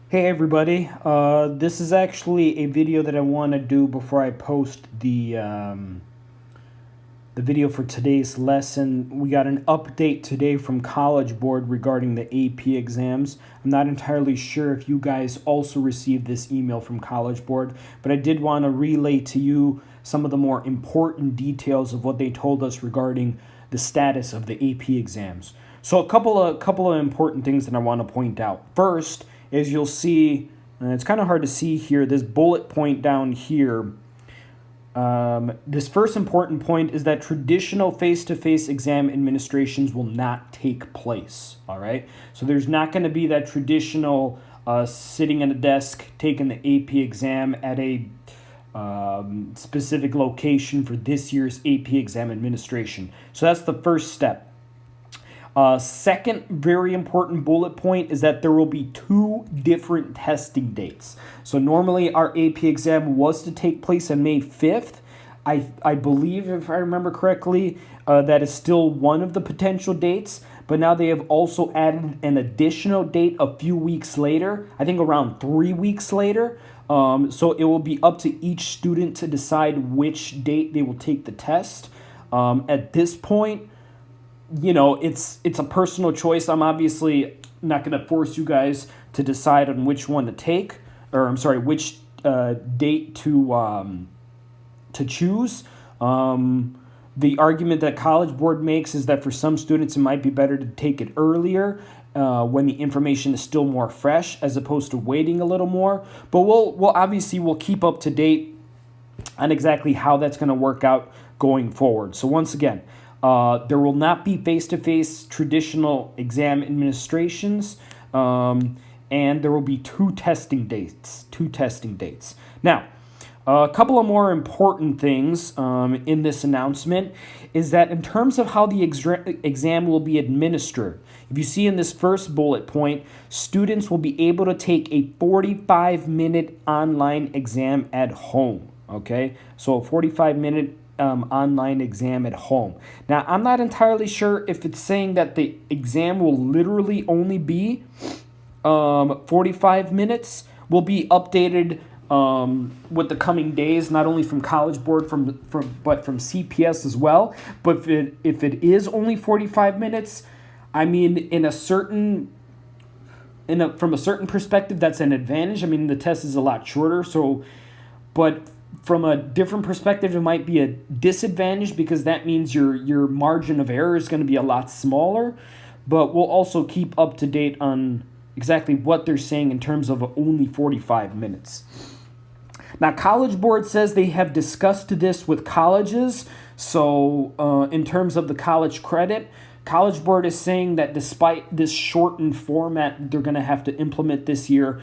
Hey everybody, this is actually a video that I want to do before I post the video for today's lesson. We got an update today from College Board regarding the AP exams. I'm not entirely sure if you guys also received this email from College Board, but I did want to relay to you some of the more important details of what they told us regarding the status of the AP exams. So a couple of important things that I want to point out. First, as you'll see, and it's kind of hard to see here, this bullet point down here. This first important point is that traditional face-to-face exam administrations will not take place. All right, so there's not going to be that traditional sitting at a desk taking the AP exam at a specific location for this year's AP exam administration. So that's the first step. Second, very important bullet point is that there will be two different testing dates. So normally our AP exam was to take place on May 5th. I believe, if I remember correctly, that is still one of the potential dates. But now they have also added an additional date a few weeks later, I think around 3 weeks later. So it will be up to each student to decide which date they will take the test. At this point, it's a personal choice. I'm obviously not going to force you guys to decide on which one to take, or I'm sorry, which date to choose. The argument that College Board makes is that for some students it might be better to take it earlier when the information is still more fresh, as opposed to waiting a little more. But we'll keep up to date on exactly how that's going to work out going forward. So once again, there will not be face-to-face traditional exam administrations, and there will be two testing dates. Now, a couple of more important things in this announcement is that in terms of how the exam will be administered, if you see in this first bullet point, students will be able to take a 45-minute online exam at home. Okay, so a 45-minute online exam at home. Now, I'm not entirely sure if it's saying that the exam will literally only be 45 minutes, will be updated with the coming days, not only from College Board but from CPS as well. But if it is only 45 minutes, I mean, from a certain perspective, that's an advantage. I mean, the test is a lot shorter, but from a different perspective, it might be a disadvantage because that means your margin of error is going to be a lot smaller. But we'll also keep up to date on exactly what they're saying in terms of only 45 minutes. Now, College Board says they have discussed this with colleges. So in terms of the college credit, College Board is saying that despite this shortened format they're going to have to implement this year,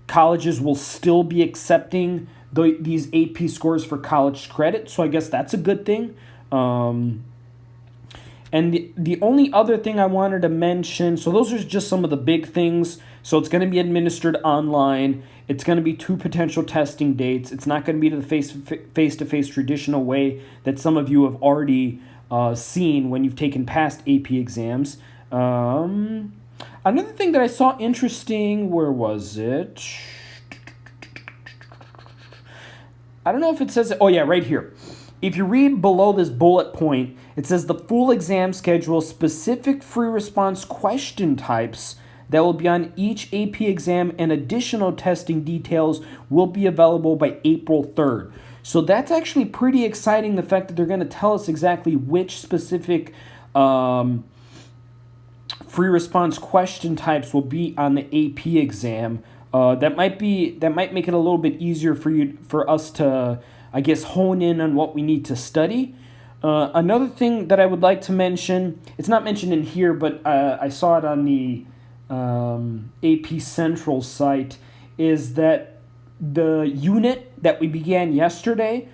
colleges will still be accepting these AP scores for college credit. So I guess that's a good thing. And the only other thing I wanted to mention, so those are just some of the big things. So it's going to be administered online. It's going to be two potential testing dates. It's not going to be the face-to-face traditional way that some of you have already seen when you've taken past AP exams. Another thing that I saw interesting, where was it? I don't know if it says, oh yeah, right here. If you read below this bullet point, it says the full exam schedule, specific free response question types that will be on each AP exam, and additional testing details will be available by April 3rd. So that's actually pretty exciting, the fact that they're going to tell us exactly which specific free response question types will be on the AP exam. That might make it a little bit easier for us to, I guess, hone in on what we need to study. Another thing that I would like to mention, it's not mentioned in here, but I saw it on the AP Central site, is that the unit that we began yesterday,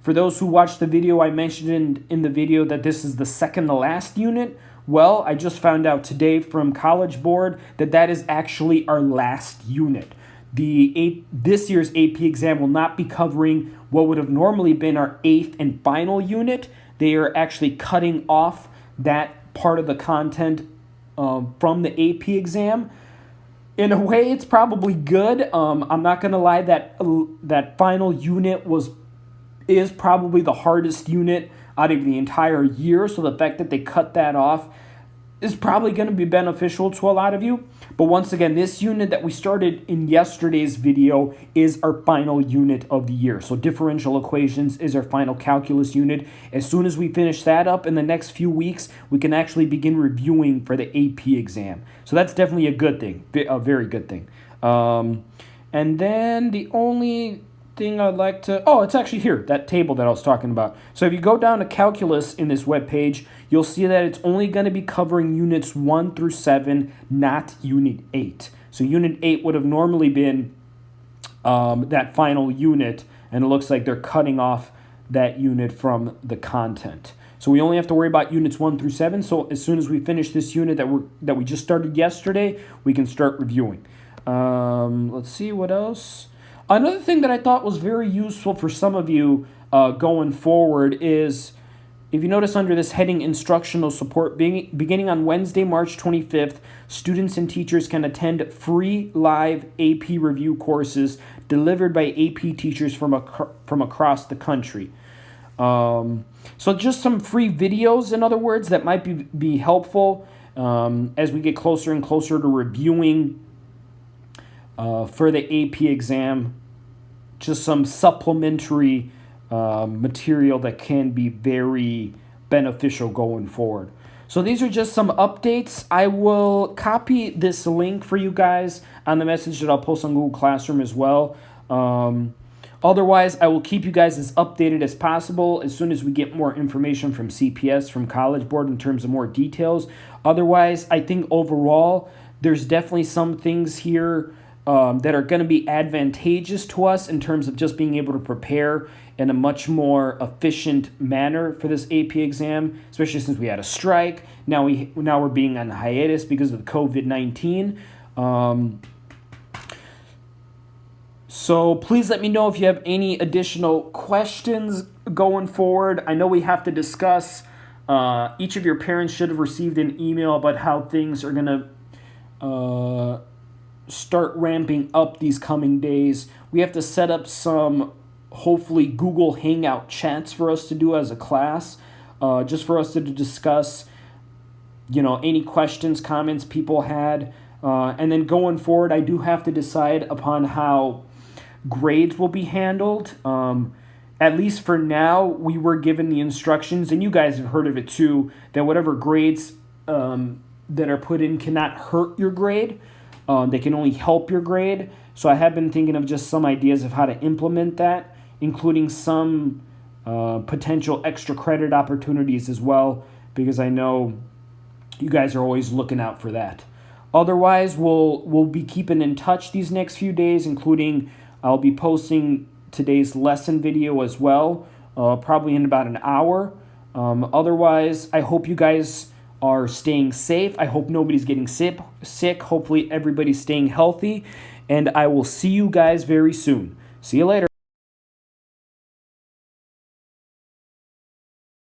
for those who watched the video, I mentioned in the video that this is the second to last unit. Well, I just found out today from College Board that is actually our last unit. This year's AP exam will not be covering what would have normally been our 8th and final unit. They are actually cutting off that part of the content from the AP exam. in a way, it's probably good. I'm not gonna lie, that final unit is probably the hardest unit out of the entire year. So the fact that they cut that off is probably going to be beneficial to a lot of you. But once again, this unit that we started in yesterday's video is our final unit of the year. So differential equations is our final calculus unit. As soon as we finish that up in the next few weeks, we can actually begin reviewing for the AP exam. So that's definitely a good thing, a very good thing. And then the only thing I'd like to, it's actually here, that table that I was talking about. So if you go down to calculus in this webpage, you'll see that it's only going to be covering units 1 through 7, not unit 8. So unit 8 would have normally been that final unit, and it looks like they're cutting off that unit from the content. So we only have to worry about units 1 through 7. So as soon as we finish this unit that we just started yesterday, we can start reviewing. Let's see what else. Another thing that I thought was very useful for some of you going forward is, if you notice under this heading, instructional support, beginning on Wednesday, March 25th, students and teachers can attend free live AP review courses delivered by AP teachers from across the country. So just some free videos, in other words, that might be helpful as we get closer and closer to reviewing for the AP exam. Just some supplementary material that can be very beneficial going forward. So these are just some updates. I will copy this link for you guys on the message that I'll post on Google Classroom as well. Otherwise, I will keep you guys as updated as possible as soon as we get more information from CPS, from College Board, in terms of more details. Otherwise, I think overall, there's definitely some things here that are going to be advantageous to us in terms of just being able to prepare in a much more efficient manner for this AP exam, especially since we had a strike. Now we're being on hiatus because of COVID-19. So please let me know if you have any additional questions going forward. I know we have to discuss, each of your parents should have received an email about how things are going to start ramping up these coming days. We have to set up some, hopefully, Google Hangout chats for us to do as a class, just for us to discuss, any questions, comments people had. And then going forward, I do have to decide upon how grades will be handled. At least for now, we were given the instructions, and you guys have heard of it too, that whatever grades that are put in cannot hurt your grade. They can only help your grade. So I have been thinking of just some ideas of how to implement that, including some potential extra credit opportunities as well, because I know you guys are always looking out for that. Otherwise, we'll be keeping in touch these next few days, including I'll be posting today's lesson video as well, probably in about an hour. Otherwise, I hope you guys are staying safe. I hope nobody's getting sick. Hopefully everybody's staying healthy. And I will see you guys very soon. See you later.